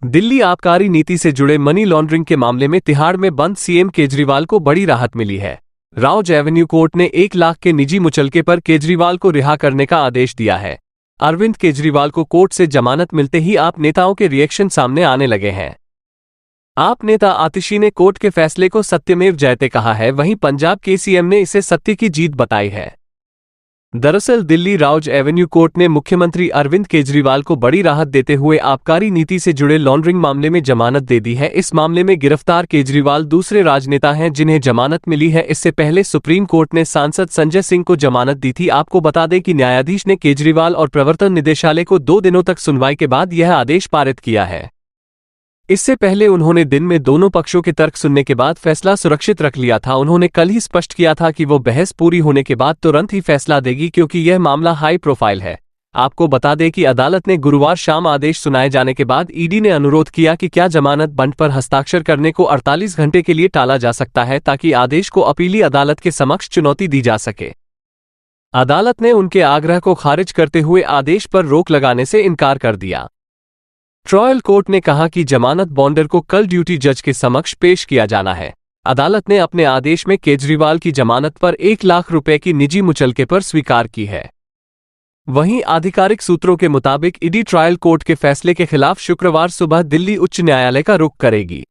दिल्ली आबकारी नीति से जुड़े मनी लॉन्ड्रिंग के मामले में तिहाड़ में बंद सीएम केजरीवाल को बड़ी राहत मिली है। राउज एवेन्यू कोर्ट ने 1 लाख के निजी मुचलके पर केजरीवाल को रिहा करने का आदेश दिया है। अरविंद केजरीवाल को कोर्ट से जमानत मिलते ही आप नेताओं के रिएक्शन सामने आने लगे हैं। आप नेता आतिशी ने कोर्ट के फैसले को सत्यमेव जयते कहा है, वहीं पंजाब के सीएम ने इसे सत्य की जीत बताई है। दरअसल दिल्ली राउज एवेन्यू कोर्ट ने मुख्यमंत्री अरविंद केजरीवाल को बड़ी राहत देते हुए आबकारी नीति से जुड़े लॉन्ड्रिंग मामले में जमानत दे दी है। इस मामले में गिरफ्तार केजरीवाल दूसरे राजनेता हैं जिन्हें जमानत मिली है। इससे पहले सुप्रीम कोर्ट ने सांसद संजय सिंह को जमानत दी थी। आपको बता दें कि न्यायाधीश ने केजरीवाल और प्रवर्तन निदेशालय को 2 दिनों तक सुनवाई के बाद यह आदेश पारित किया है। इससे पहले उन्होंने दिन में दोनों पक्षों के तर्क सुनने के बाद फैसला सुरक्षित रख लिया था। उन्होंने कल ही स्पष्ट किया था कि वो बहस पूरी होने के बाद तुरंत ही फैसला देगी, क्योंकि यह मामला हाई प्रोफाइल है। आपको बता दें कि अदालत ने गुरुवार शाम आदेश सुनाए जाने के बाद ईडी ने अनुरोध किया कि क्या जमानत बंड पर हस्ताक्षर करने को 48 घंटे के लिए टाला जा सकता है, ताकि आदेश को अपीली अदालत के समक्ष चुनौती दी जा सके। अदालत ने उनके आग्रह को खारिज करते हुए आदेश पर रोक लगाने से इनकार कर दिया। ट्रायल कोर्ट ने कहा कि जमानत बॉन्डर को कल ड्यूटी जज के समक्ष पेश किया जाना है। अदालत ने अपने आदेश में केजरीवाल की जमानत पर 1 लाख रुपए की निजी मुचलके पर स्वीकार की है। वहीं आधिकारिक सूत्रों के मुताबिक ईडी ट्रायल कोर्ट के फैसले के खिलाफ शुक्रवार सुबह दिल्ली उच्च न्यायालय का रुख करेगी।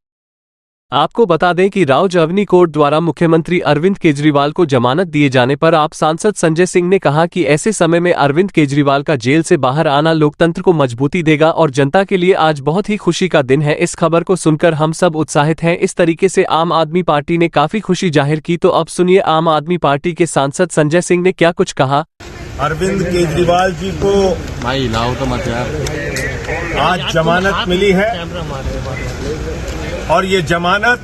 आपको बता दें कि राउज एवेन्यू कोर्ट द्वारा मुख्यमंत्री अरविंद केजरीवाल को जमानत दिए जाने पर आप सांसद संजय सिंह ने कहा कि ऐसे समय में अरविंद केजरीवाल का जेल से बाहर आना लोकतंत्र को मजबूती देगा और जनता के लिए आज बहुत ही खुशी का दिन है। इस खबर को सुनकर हम सब उत्साहित हैं। इस तरीके से आम आदमी पार्टी ने काफी खुशी जाहिर की। तो अब सुनिए आम आदमी पार्टी के सांसद संजय सिंह ने क्या कुछ कहा। अरविंद केजरीवाल जी को भाई लाओ तो मत यार, आज जमानत मिली है और ये जमानत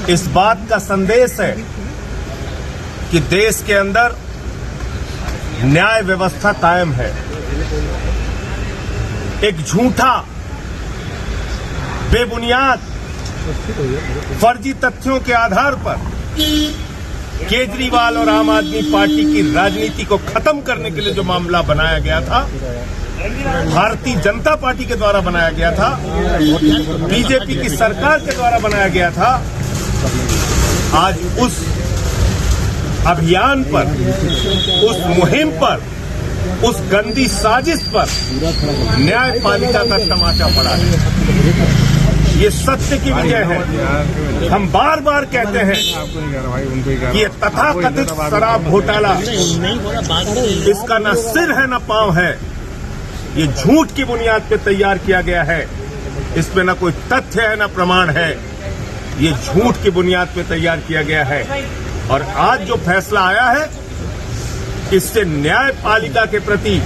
इस बात का संदेश है कि देश के अंदर न्याय व्यवस्था कायम है। एक झूठा, बेबुनियाद, फर्जी तथ्यों के आधार पर केजरीवाल और आम आदमी पार्टी की राजनीति को खत्म करने के लिए जो मामला बनाया गया था, भारतीय जनता पार्टी के द्वारा बनाया गया था, बीजेपी की सरकार के द्वारा बनाया गया था, आज उस अभियान पर, उस मुहिम पर, उस गंदी साजिश पर न्यायपालिका का तमाचा पड़ा है। ये सत्य की विजय है। हम बार बार कहते हैं कि ये तथाकथित शराब घोटाला, इसका न सिर है न पांव है। ये झूठ की बुनियाद पे तैयार किया गया है। इसमें न कोई तथ्य है न प्रमाण है। ये झूठ की बुनियाद पे तैयार किया गया है। और आज जो फैसला आया है, इससे न्यायपालिका के प्रति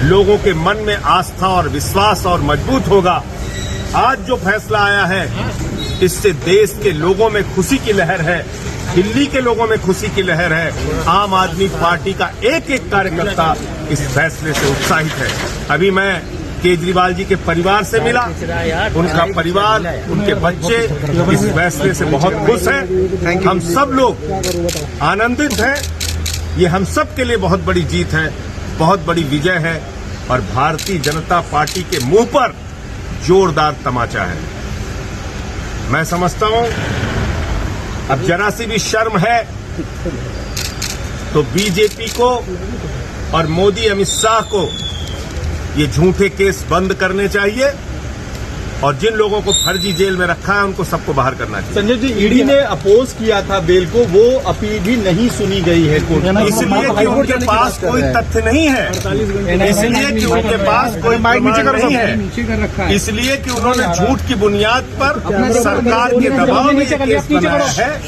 लोगों के मन में आस्था और विश्वास और मजबूत होगा। आज जो फैसला आया है, इससे देश के लोगों में खुशी की लहर है, दिल्ली के लोगों में खुशी की लहर है। आम आदमी पार्टी का एक एक कार्यकर्ता इस फैसले से उत्साहित है। अभी मैं केजरीवाल जी के परिवार से मिला, उनका परिवार, उनके बच्चे इस फैसले से बहुत खुश हैं। हम सब लोग आनंदित हैं। ये हम सब के लिए बहुत बड़ी जीत है, बहुत बड़ी विजय है और भारतीय जनता पार्टी के मुंह पर जोरदार तमाचा है। मैं समझता हूं अब जरा सी भी शर्म है तो बीजेपी को और मोदी अमित शाह को ये झूठे केस बंद करने चाहिए और जिन लोगों को फर्जी जेल में रखा है उनको सबको बाहर करना चाहिए। संजय जी, ईडी ने अपोज किया था बेल को, वो अपील भी नहीं सुनी गई है कोर्ट में, इसलिए कि उनके पास कोई तथ्य नहीं है, इसलिए कि उनके पास कोई प्रमाण नहीं है, इसलिए कि उन्होंने झूठ की बुनियाद पर सरकार के दबाव में ये केस बनाया है,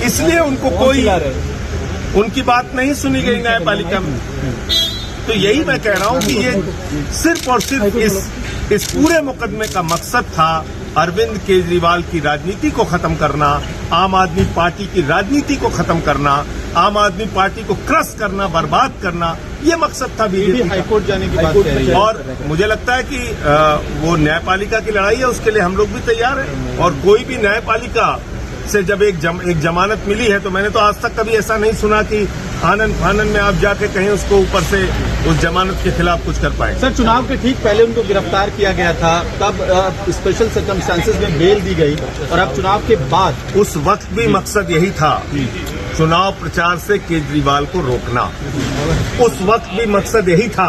इसलिए उनको कोई उनकी बात नहीं सुनी गई न्यायपालिका में। तो यही मैं कह रहा हूं कि ये सिर्फ और सिर्फ इस पूरे मुकदमे का मकसद था अरविंद केजरीवाल की राजनीति को खत्म करना, आम आदमी पार्टी की राजनीति को खत्म करना, आम आदमी पार्टी को क्रश करना, बर्बाद करना, ये मकसद था बीजेपी का। हाईकोर्ट जाने की बात कह रही है और मुझे लगता है कि वो न्यायपालिका की लड़ाई है, उसके लिए हम लोग भी तैयार हैं। और कोई भी न्यायपालिका से जब एक जमानत मिली है, तो मैंने तो आज तक कभी ऐसा नहीं सुना कि आनंद फानन में आप जाके कहीं उसको ऊपर से उस जमानत के खिलाफ कुछ कर पाएंगे। सर, चुनाव के ठीक पहले उनको गिरफ्तार किया गया था, तब स्पेशल सर्कमस्टांसेस में बेल दी गई, और अब चुनाव के बाद उस वक्त भी मकसद यही था, चुनाव प्रचार से केजरीवाल को रोकना। उस वक्त भी मकसद यही था,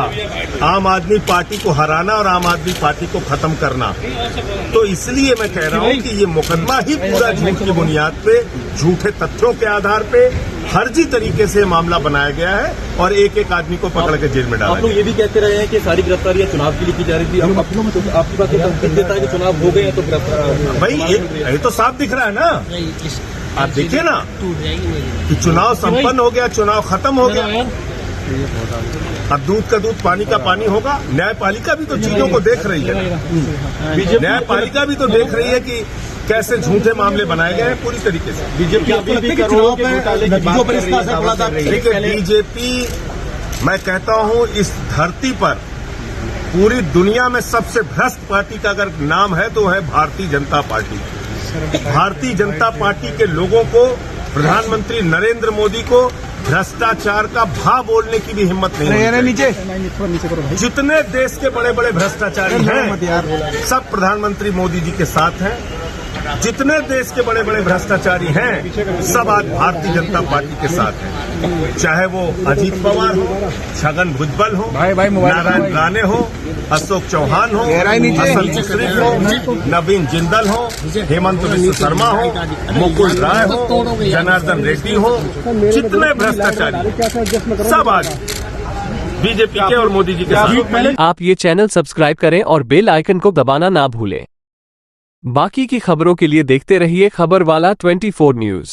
आम आदमी पार्टी को हराना और आम आदमी पार्टी को खत्म करना। तो इसलिए मैं कह रहा हूं कि ये मुकदमा ही पूरा झूठ की बुनियाद पे, झूठे तथ्यों के आधार पे, फर्जी तरीके से मामला बनाया गया है और एक एक आदमी को पकड़ के जेल में डाला। आप लोग ये भी कहते रहे हैं कि सारी गिरफ्तारियां चुनाव के लिए की जा रही थी। अब आपकी बात ये संकेत देता है कि चुनाव हो गए हैं तो गिरफ्तार। भाई ये तो साफ दिख रहा है ना, आप देखिए ना कि चुनाव संपन्न हो गया, चुनाव खत्म हो गया। अब दूध का दूध, पानी का पानी होगा। न्यायपालिका भी तो चीजों को देख रही है, न्यायपालिका भी तो देख रही है कि कैसे झूठे मामले बनाए गए हैं पूरी तरीके से। बीजेपी अभी भी करोड़ों के घोटाले की बात कर रही है। देखिए, बीजेपी, मैं कहता हूं इस धरती पर पूरी दुनिया में सबसे भ्रष्ट पार्टी का अगर नाम है तो है भारतीय जनता पार्टी। भारतीय जनता पार्टी के लोगों को, प्रधानमंत्री नरेंद्र मोदी को भ्रष्टाचार का भा बोलने की भी हिम्मत नहीं है। जितने देश के बड़े बड़े भ्रष्टाचारी हैं, सब प्रधानमंत्री मोदी जी के साथ हैं। जितने देश के बड़े बड़े भ्रष्टाचारी हैं, सब आज भारतीय जनता पार्टी के साथ हैं। चाहे वो अजीत पवार हो, छगन भुजबल हो, नारायण राणे हो, अशोक चौहान हो, हसन मुश्रीफ हो, नवीन जिंदल हो, हेमंत बिस्व शर्मा हो, मुकुल राय हो, जनार्दन रेड्डी हो, जितने भ्रष्टाचारी सब आज बीजेपी के और मोदी जी के साथ। आप ये चैनल सब्सक्राइब करें और बेल आइकन को दबाना ना भूलें। बाकी की खबरों के लिए देखते रहिए खबरवाला 24 न्यूज़।